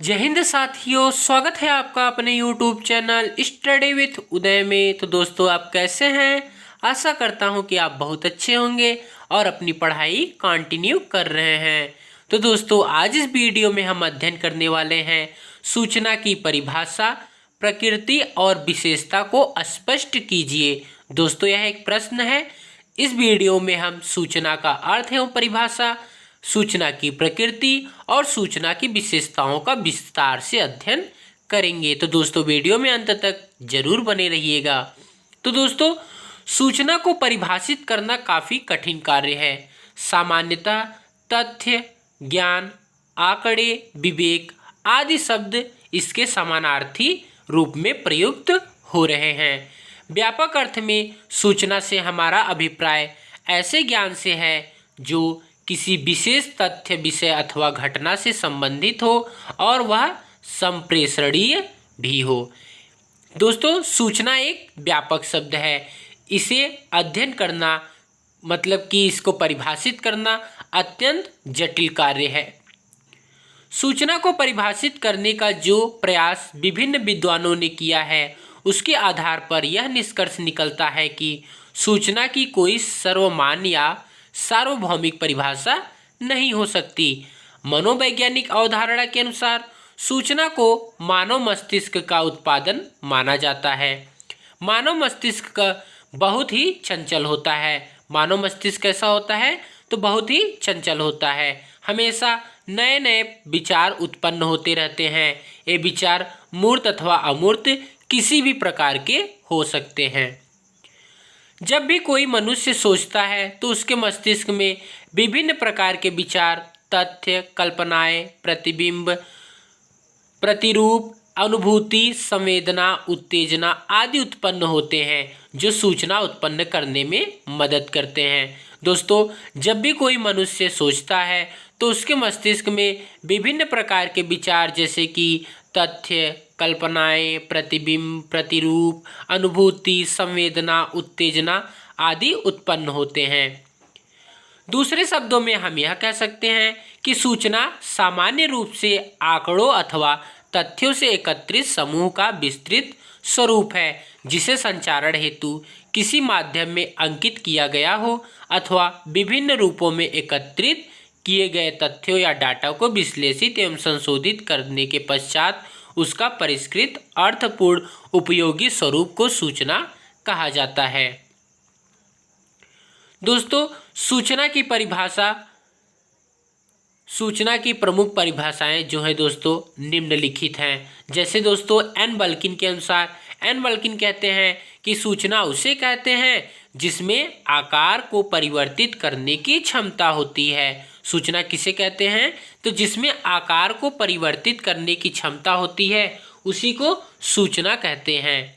जय हिंद साथियों, स्वागत है आपका अपने YouTube चैनल स्टडी विथ उदय में। तो दोस्तों, आप कैसे हैं? आशा करता हूं कि आप बहुत अच्छे होंगे और अपनी पढ़ाई कंटिन्यू कर रहे हैं। तो दोस्तों, आज इस वीडियो में हम अध्ययन करने वाले हैं सूचना की परिभाषा, प्रकृति और विशेषता को स्पष्ट कीजिए। दोस्तों, यह एक प्रश्न है। इस वीडियो में हम सूचना का अर्थ एवं परिभाषा, सूचना की प्रकृति और सूचना की विशेषताओं का विस्तार से अध्ययन करेंगे। तो दोस्तों, वीडियो में अंत तक जरूर बने रहिएगा। तो दोस्तों, सूचना को परिभाषित करना काफ़ी कठिन कार्य है। सामान्यतः तथ्य, ज्ञान, आंकड़े, विवेक आदि शब्द इसके समानार्थी रूप में प्रयुक्त हो रहे हैं। व्यापक अर्थ में सूचना से हमारा अभिप्राय ऐसे ज्ञान से है जो किसी विशेष तथ्य, विषय अथवा घटना से संबंधित हो और वह संप्रेषणीय भी हो। दोस्तों, सूचना एक व्यापक शब्द है। इसे अध्ययन करना मतलब कि इसको परिभाषित करना अत्यंत जटिल कार्य है। सूचना को परिभाषित करने का जो प्रयास विभिन्न विद्वानों ने किया है, उसके आधार पर यह निष्कर्ष निकलता है कि सूचना की कोई सर्वमान्य या सार्वभौमिक परिभाषा नहीं हो सकती। मनोवैज्ञानिक अवधारणा के अनुसार सूचना को मानव मस्तिष्क का उत्पादन माना जाता है। मानव मस्तिष्क का बहुत ही चंचल होता है। मानव मस्तिष्क कैसा होता है? तो बहुत ही चंचल होता है। हमेशा नए नए विचार उत्पन्न होते रहते हैं। ये विचार मूर्त अथवा अमूर्त किसी भी प्रकार के हो सकते हैं। जब भी कोई मनुष्य सोचता है तो उसके मस्तिष्क में विभिन्न प्रकार के विचार, तथ्य, कल्पनाएं, प्रतिबिंब, प्रतिरूप, अनुभूति, संवेदना, उत्तेजना आदि उत्पन्न होते हैं जो सूचना उत्पन्न करने में मदद करते हैं। दोस्तों, जब भी कोई मनुष्य सोचता है तो उसके मस्तिष्क में विभिन्न प्रकार के विचार जैसे कि तथ्य, कल्पनाएं, प्रतिबिंब, प्रतिरूप, अनुभूति, संवेदना, उत्तेजना आदि उत्पन्न होते हैं। दूसरे शब्दों में हम यह कह सकते हैं कि सूचना सामान्य रूप से आंकड़ों अथवा तथ्यों से एकत्रित समूह का विस्तृत स्वरूप है, जिसे संचारण हेतु किसी माध्यम में अंकित किया गया हो अथवा विभिन्न रूपों में एकत्रित किए गए तथ्यों या डाटा को विश्लेषित एवं संशोधित करने के पश्चात उसका परिष्कृत अर्थपूर्ण उपयोगी स्वरूप को सूचना कहा जाता है। दोस्तों, सूचना की प्रमुख परिभाषाएं जो है दोस्तों निम्नलिखित हैं। जैसे दोस्तों एन बल्किन के अनुसार, एन बल्किन कहते हैं कि सूचना उसे कहते हैं जिसमें आकार को परिवर्तित करने की क्षमता होती है। सूचना किसे कहते हैं? तो जिसमें आकार को परिवर्तित करने की क्षमता होती है उसी को सूचना कहते हैं।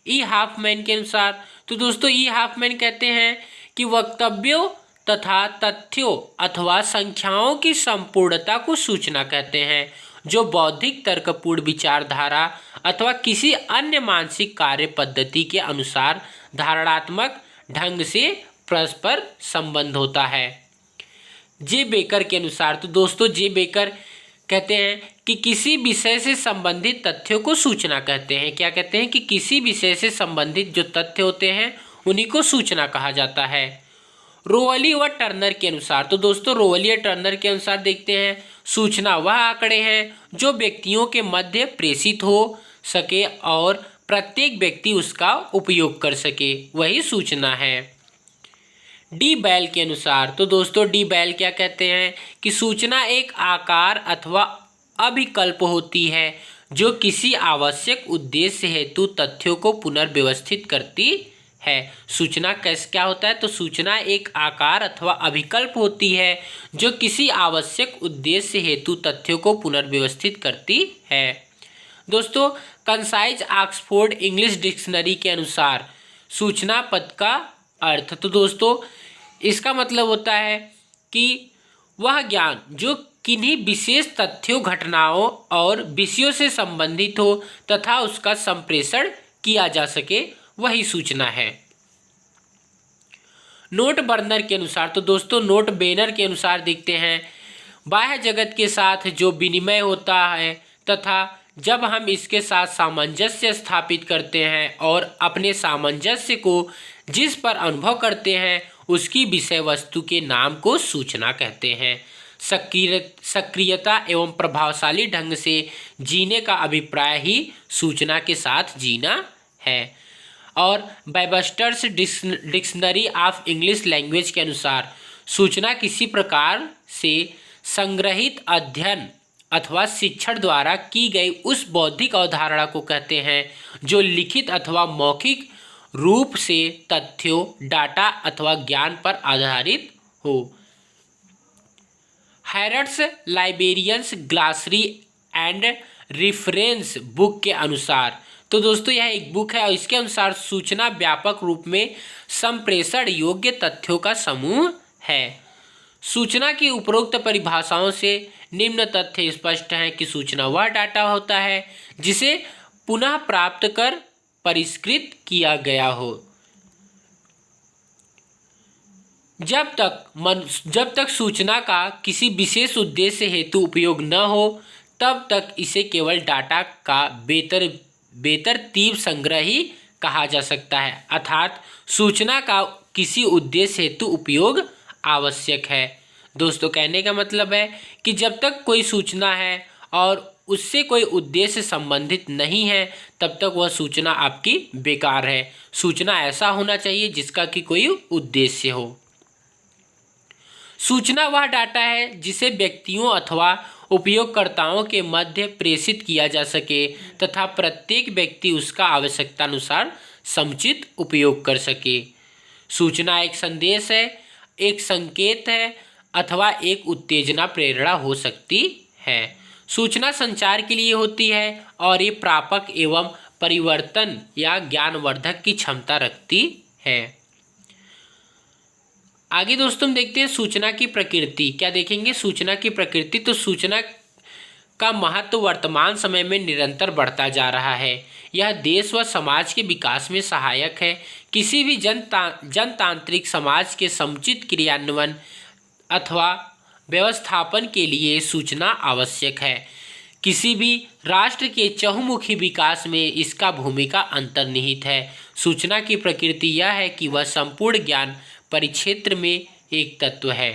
ई हाफमैन के अनुसार, तो दोस्तों ई हाफमैन कहते हैं कि वक्तव्यों तथा तथ्यों अथवा संख्याओं की संपूर्णता को सूचना कहते हैं, जो बौद्धिक तर्कपूर्ण विचारधारा अथवा किसी अन्य मानसिक कार्य पद्धति के अनुसार धारणात्मक ढंग से परस्पर संबंध होता है। जे बेकर के अनुसार, तो दोस्तों जे बेकर कहते हैं कि किसी विषय से संबंधित तथ्यों को सूचना कहते हैं। क्या कहते हैं? कि किसी विषय से संबंधित जो तथ्य होते हैं उन्हीं को सूचना कहा जाता है। रोवली व टर्नर के अनुसार, तो दोस्तों रोवली और टर्नर के अनुसार देखते हैं, सूचना वह आंकड़े हैं जो व्यक्तियों के मध्य प्रेषित हो सके और प्रत्येक व्यक्ति उसका उपयोग कर सके, वही सूचना है। डी बैल के अनुसार, तो दोस्तों डी बैल क्या कहते हैं कि सूचना एक आकार अथवा अभिकल्प होती है जो किसी आवश्यक उद्देश्य हेतु तथ्यों को पुनर्व्यवस्थित करती है। सूचना कैसे क्या होता है? तो सूचना एक आकार अथवा अभिकल्प होती है जो किसी आवश्यक उद्देश्य हेतु तथ्यों को पुनर्व्यवस्थित करती है। दोस्तों, कंसाइज ऑक्सफोर्ड इंग्लिश डिक्शनरी के अनुसार सूचना पद का अर्थ, तो दोस्तों इसका मतलब होता है कि वह ज्ञान जो किन्हीं विशेष तथ्यों, घटनाओं और विषयों से संबंधित हो तथा उसका संप्रेषण किया जा सके, वही सूचना है। नोट बर्नर के अनुसार, तो दोस्तों नोट बेनर के अनुसार देखते हैं, बाह्य जगत के साथ जो विनिमय होता है तथा जब हम इसके साथ सामंजस्य स्थापित करते हैं और अपने सामंजस्य को जिस पर अनुभव करते हैं उसकी विषय वस्तु के नाम को सूचना कहते हैं। सक्रियता एवं प्रभावशाली ढंग से जीने का अभिप्राय ही सूचना के साथ जीना है। और Webster's dictionary of English language के अनुसार सूचना किसी प्रकार से संग्रहित अध्ययन अथवा शिक्षण द्वारा की गई उस बौद्धिक अवधारणा को कहते हैं जो लिखित अथवा मौखिक रूप से तथ्यों, डाटा अथवा ज्ञान पर आधारित हो। हैरट्स लाइब्रेरियंस ग्लासरी एंड रिफरेंस बुक के अनुसार, तो दोस्तों यह एक बुक है और इसके अनुसार सूचना व्यापक रूप में संप्रेषण योग्य तथ्यों का समूह है। सूचना की उपरोक्त परिभाषाओं से निम्न तथ्य स्पष्ट हैं कि सूचना वह डाटा होता है जिसे पुनः प्राप्त कर परिष्कृत किया गया हो। जब तक सूचना का किसी विशेष उद्देश्य हेतु उपयोग न हो तब तक इसे केवल डाटा का बेतरतीब संग्रह ही कहा जा सकता है, अर्थात सूचना का किसी उद्देश्य हेतु उपयोग आवश्यक है। दोस्तों कहने का मतलब है कि जब तक कोई सूचना है और उससे कोई उद्देश्य संबंधित नहीं है तब तक वह सूचना आपकी बेकार है। सूचना ऐसा होना चाहिए जिसका कि कोई उद्देश्य हो। सूचना वह डाटा है जिसे व्यक्तियों अथवा उपयोगकर्ताओं के मध्य प्रेषित किया जा सके तथा प्रत्येक व्यक्ति उसका आवश्यकतानुसार समुचित उपयोग कर सके। सूचना एक संदेश है, एक संकेत है अथवा एक उत्तेजना प्रेरणा हो सकती है। सूचना संचार के लिए होती है और ये प्रापक एवं परिवर्तन या ज्ञानवर्धक की क्षमता रखती है। आगे दोस्तों हम देखते हैं सूचना की प्रकृति। क्या देखेंगे? सूचना की प्रकृति। तो सूचना का महत्व वर्तमान समय में निरंतर बढ़ता जा रहा है। यह देश व समाज के विकास में सहायक है। किसी भी जनतांत्रिक समाज के समुचित क्रियान्वयन अथवा व्यवस्थापन के लिए सूचना आवश्यक है। किसी भी राष्ट्र के चहुमुखी विकास में इसका भूमिका अंतर्निहित है। सूचना की प्रकृति यह है कि वह संपूर्ण ज्ञान परिक्षेत्र में एक तत्व है।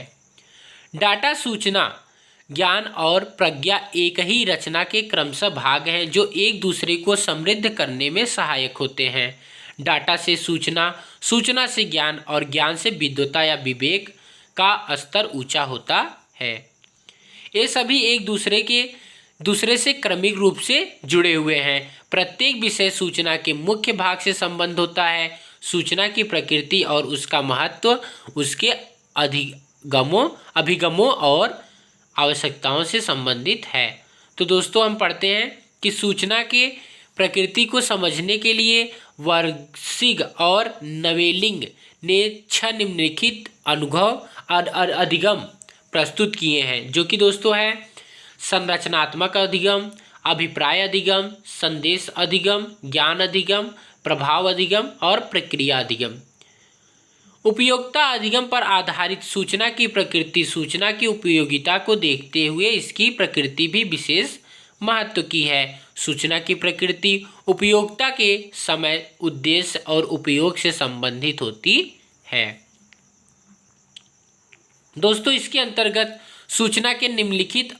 डाटा, सूचना, ज्ञान और प्रज्ञा एक ही रचना के क्रमशः भाग हैं जो एक दूसरे को समृद्ध करने में सहायक होते हैं। डाटा से सूचना, सूचना से ज्ञान और ज्ञान से विद्वता या विवेक का स्तर ऊंचा होता है। ये सभी एक दूसरे से क्रमिक रूप से जुड़े हुए हैं। प्रत्येक विषय सूचना के मुख्य भाग से संबंध होता है। सूचना की प्रकृति और उसका महत्व उसके अभिगमों और आवश्यकताओं से संबंधित है। तो दोस्तों हम पढ़ते हैं कि सूचना के प्रकृति को समझने के लिए वर्सिग और नवेलिंग ने 6 निम्नलिखित अनुभव अधिगम प्रस्तुत किए हैं, जो कि दोस्तों है संरचनात्मक अधिगम, अभिप्राय अधिगम, संदेश अधिगम, ज्ञान अधिगम, प्रभाव अधिगम और प्रक्रिया अधिगम। उपयोगिता अधिगम पर आधारित सूचना की प्रकृति सूचना की उपयोगिता को देखते हुए इसकी प्रकृति भी विशेष महत्व की है। सूचना की प्रकृति उपयोगिता के समय, उद्देश्य और उपयोग से संबंधित होती है। दोस्तों इसके अंतर्गत सूचना के निम्नलिखित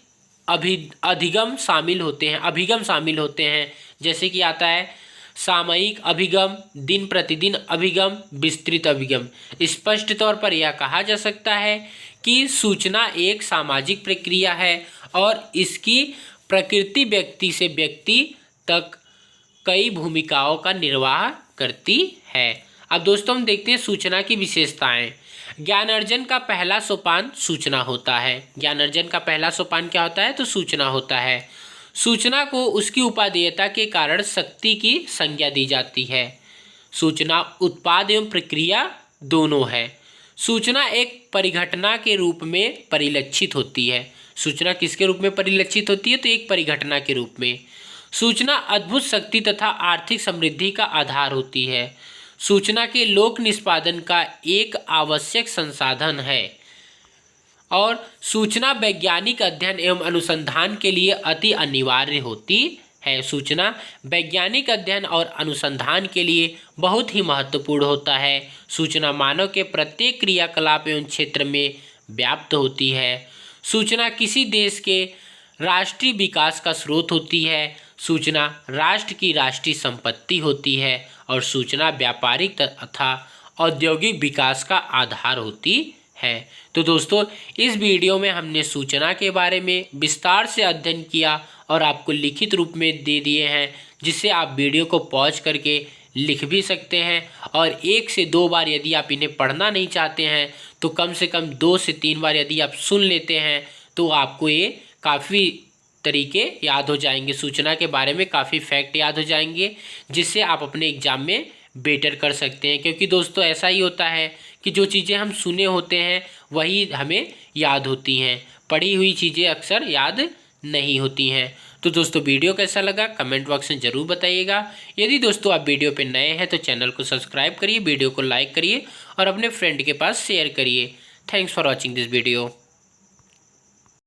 अभिगम शामिल होते हैं, जैसे कि आता है सामयिक अभिगम, दिन प्रतिदिन अभिगम, विस्तृत अभिगम। स्पष्ट तौर पर यह कहा जा सकता है कि सूचना एक सामाजिक प्रक्रिया है और इसकी प्रकृति व्यक्ति से व्यक्ति तक कई भूमिकाओं का निर्वाह करती है। अब दोस्तों हम देखते हैं सूचना की विशेषताएं। ज्ञान अर्जन का पहला सोपान सूचना होता है। ज्ञान अर्जन का पहला सोपान क्या होता है? तो सूचना होता है। सूचना को उसकी उपादेयता के कारण शक्ति की संज्ञा दी जाती है। सूचना उत्पाद एवं प्रक्रिया दोनों है। सूचना एक परिघटना के रूप में परिलक्षित होती है। सूचना किसके रूप में परिलक्षित होती है? तो एक परिघटना के रूप में। सूचना अद्भुत शक्ति तथा आर्थिक समृद्धि का आधार होती है। सूचना के लोक निष्पादन का एक आवश्यक संसाधन है और सूचना वैज्ञानिक अध्ययन एवं अनुसंधान के लिए अति अनिवार्य होती है। सूचना वैज्ञानिक अध्ययन और अनुसंधान के लिए बहुत ही महत्वपूर्ण होता है। सूचना मानव के प्रत्येक क्रियाकलाप एवं क्षेत्र में व्याप्त होती है। सूचना किसी देश के राष्ट्रीय विकास का स्रोत होती है। सूचना राष्ट्र की राष्ट्रीय संपत्ति होती है और सूचना व्यापारिक तथा औद्योगिक विकास का आधार होती है। तो दोस्तों, इस वीडियो में हमने सूचना के बारे में विस्तार से अध्ययन किया और आपको लिखित रूप में दे दिए हैं, जिससे आप वीडियो को पॉज करके लिख भी सकते हैं और 1 से 2 बार यदि आप इन्हें पढ़ना नहीं चाहते हैं तो कम से कम 2 से 3 बार यदि आप सुन लेते हैं तो आपको ये काफ़ी तरीके याद हो जाएंगे। सूचना के बारे में काफ़ी फैक्ट याद हो जाएंगे, जिससे आप अपने एग्ज़ाम में बेटर कर सकते हैं। क्योंकि दोस्तों ऐसा ही होता है कि जो चीज़ें हम सुने होते हैं वही हमें याद होती हैं, पढ़ी हुई चीज़ें अक्सर याद नहीं होती हैं। तो दोस्तों, वीडियो कैसा लगा कमेंट बॉक्स में ज़रूर बताइएगा। यदि दोस्तों आप वीडियो पे नए हैं तो चैनल को सब्सक्राइब करिए, वीडियो को लाइक करिए और अपने फ्रेंड के पास शेयर करिए। Thanks for watching this video.